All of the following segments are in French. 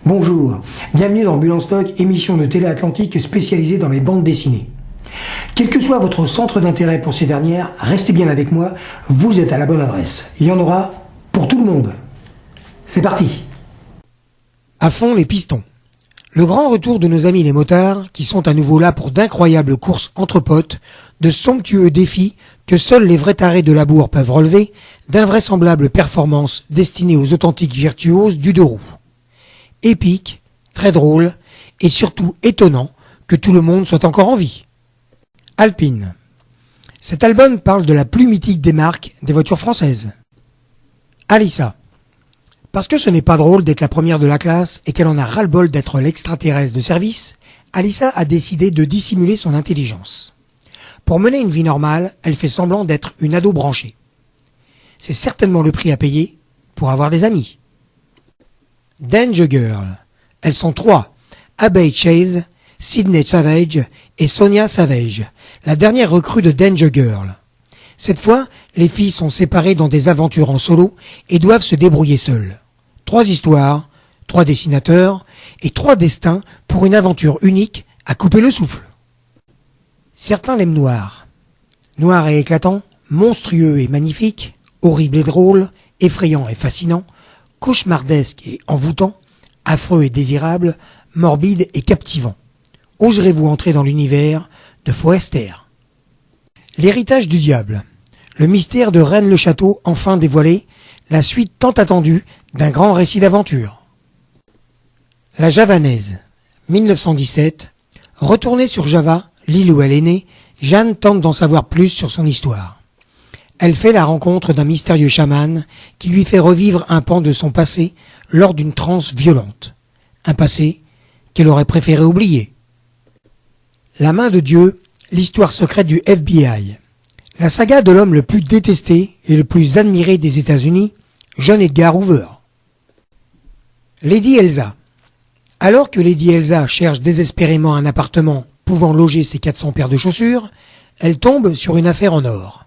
Bonjour, bienvenue dans Bulle en Stock, émission de Télé Atlantique spécialisée dans les bandes dessinées. Quel que soit votre centre d'intérêt pour ces dernières, restez bien avec moi, vous êtes à la bonne adresse. Il y en aura pour tout le monde. C'est parti. À fond les pistons. Le grand retour de nos amis les motards, qui sont à nouveau là pour d'incroyables courses entre potes, de somptueux défis que seuls les vrais tarés de labour peuvent relever, d'invraisemblables performances destinées aux authentiques virtuoses du deux roues. Épique, très drôle, et surtout étonnant que tout le monde soit encore en vie. Alpine. Cet album parle de la plus mythique des marques des voitures françaises. Alissa. Parce que ce n'est pas drôle d'être la première de la classe et qu'elle en a ras-le-bol d'être l'extraterrestre de service, Alissa a décidé de dissimuler son intelligence. Pour mener une vie normale, elle fait semblant d'être une ado branchée. C'est certainement le prix à payer pour avoir des amis. Danger Girl. Elles sont trois. Abbey Chase, Sydney Savage et Sonia Savage, la dernière recrue de Danger Girl. Cette fois, les filles sont séparées dans des aventures en solo et doivent se débrouiller seules. 3 histoires, 3 dessinateurs et 3 destins pour une aventure unique à couper le souffle. Certains l'aiment noir. Noir et éclatant, monstrueux et magnifique, horrible et drôle, effrayant et fascinant, cauchemardesque et envoûtant, affreux et désirable, morbide et captivant. Oserez-vous entrer dans l'univers de Foester? L'héritage du diable. Le mystère de Rennes-le-Château enfin dévoilé, la suite tant attendue d'un grand récit d'aventure. La Javanaise. 1917. Retournée sur Java, l'île où elle est née, Jeanne tente d'en savoir plus sur son histoire. Elle fait la rencontre d'un mystérieux chaman qui lui fait revivre un pan de son passé lors d'une transe violente. Un passé qu'elle aurait préféré oublier. La main de Dieu, l'histoire secrète du FBI. La saga de l'homme le plus détesté et le plus admiré des États-Unis, John Edgar Hoover. Lady Elsa. Alors que Lady Elsa cherche désespérément un appartement pouvant loger ses 400 paires de chaussures, elle tombe sur une affaire en or.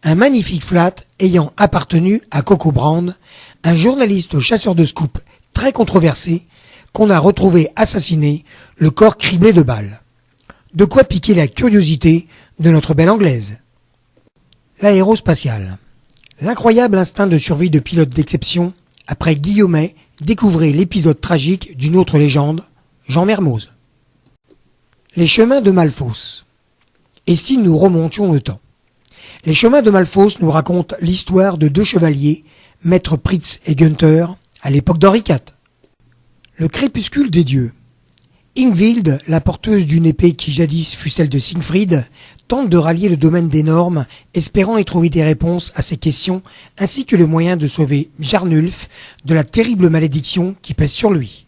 Un magnifique flat ayant appartenu à Coco Brand, un journaliste chasseur de scoop très controversé, qu'on a retrouvé assassiné, le corps criblé de balles. De quoi piquer la curiosité de notre belle Anglaise. L'aérospatiale. L'incroyable instinct de survie de pilote d'exception, après Guillaumet, découvrez l'épisode tragique d'une autre légende, Jean Mermoz. Les chemins de Malfos. Et si nous remontions le temps? Les chemins de Malfos nous racontent l'histoire de 2 chevaliers, Maître Pritz et Gunther, à l'époque d'Henri IV. Le crépuscule des dieux. Ingvild, la porteuse d'une épée qui jadis fut celle de Siegfried, tente de rallier le domaine des normes, espérant y trouver des réponses à ces questions, ainsi que le moyen de sauver Jarnulf de la terrible malédiction qui pèse sur lui.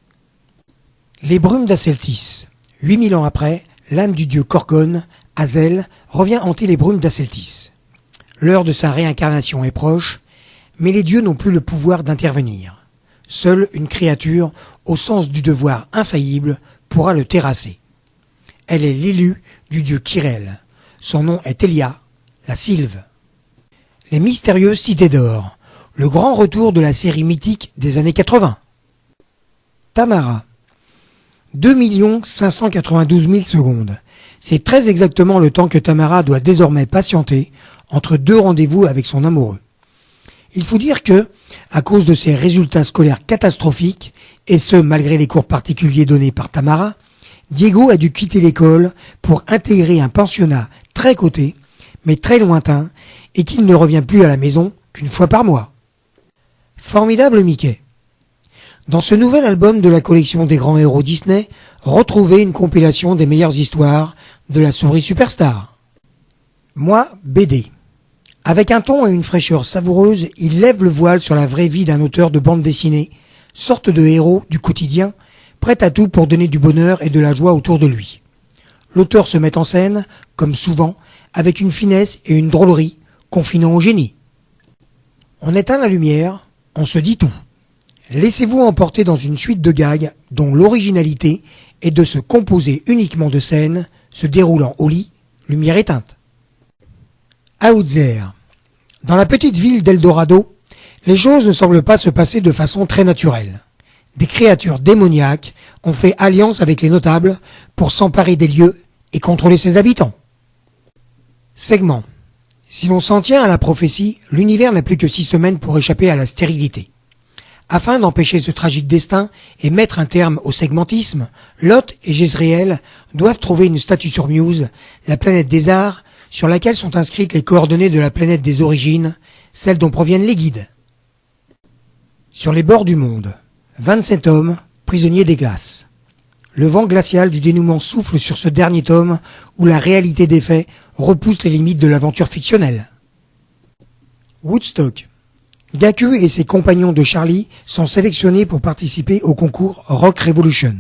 Les brumes d'Asseltis. 8000 ans après, l'âme du dieu Korgon, Hazel, revient hanter les brumes d'Asseltis. L'heure de sa réincarnation est proche, mais les dieux n'ont plus le pouvoir d'intervenir. Seule une créature, au sens du devoir infaillible, pourra le terrasser. Elle est l'élue du dieu Kirel. Son nom est Elia, la Sylve. Les mystérieuses cités d'or. Le grand retour de la série mythique des années 80. Tamara. 2 592 000 secondes. C'est très exactement le temps que Tamara doit désormais patienter entre 2 rendez-vous avec son amoureux. Il faut dire que, à cause de ses résultats scolaires catastrophiques, et ce malgré les cours particuliers donnés par Tamara, Diego a dû quitter l'école pour intégrer un pensionnat très coté, mais très lointain, et qu'il ne revient plus à la maison qu'une fois par mois. Formidable Mickey. Dans ce nouvel album de la collection des grands héros Disney, retrouvez une compilation des meilleures histoires de la souris superstar. Moi, BD. Avec un ton et une fraîcheur savoureuse, il lève le voile sur la vraie vie d'un auteur de bande dessinée, sorte de héros du quotidien, prêt à tout pour donner du bonheur et de la joie autour de lui. L'auteur se met en scène, comme souvent, avec une finesse et une drôlerie, confinant au génie. On éteint la lumière, on se dit tout. Laissez-vous emporter dans une suite de gags dont l'originalité est de se composer uniquement de scènes se déroulant au lit, lumière éteinte. Outzer. Dans la petite ville d'Eldorado, les choses ne semblent pas se passer de façon très naturelle. des créatures démoniaques ont fait alliance avec les notables pour s'emparer des lieux et contrôler ses habitants. Segment. Si l'on s'en tient à la prophétie, l'univers n'a plus que 6 semaines pour échapper à la stérilité. Afin d'empêcher ce tragique destin et mettre un terme au segmentisme, Lot et Jezréel doivent trouver une statue sur Muse, la planète des arts, sur laquelle sont inscrites les coordonnées de la planète des origines, celle dont proviennent les guides. Sur les bords du monde, 27 hommes, prisonniers des glaces. Le vent glacial du dénouement souffle sur ce dernier tome où la réalité des faits repousse les limites de l'aventure fictionnelle. Woodstock. Gaku et ses compagnons de Charlie sont sélectionnés pour participer au concours Rock Revolution.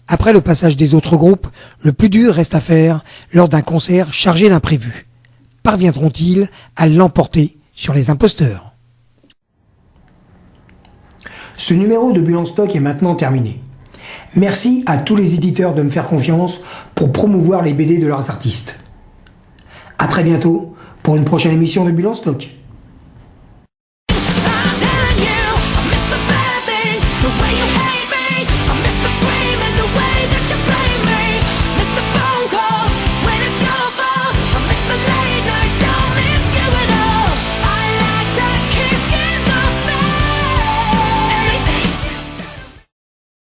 Après le passage des autres groupes, le plus dur reste à faire lors d'un concert chargé d'imprévus. Parviendront-ils à l'emporter sur les imposteurs? Ce numéro de Bulle en stock est maintenant terminé. Merci à tous les éditeurs de me faire confiance pour promouvoir les BD de leurs artistes. À très bientôt pour une prochaine émission de Bulle en stock.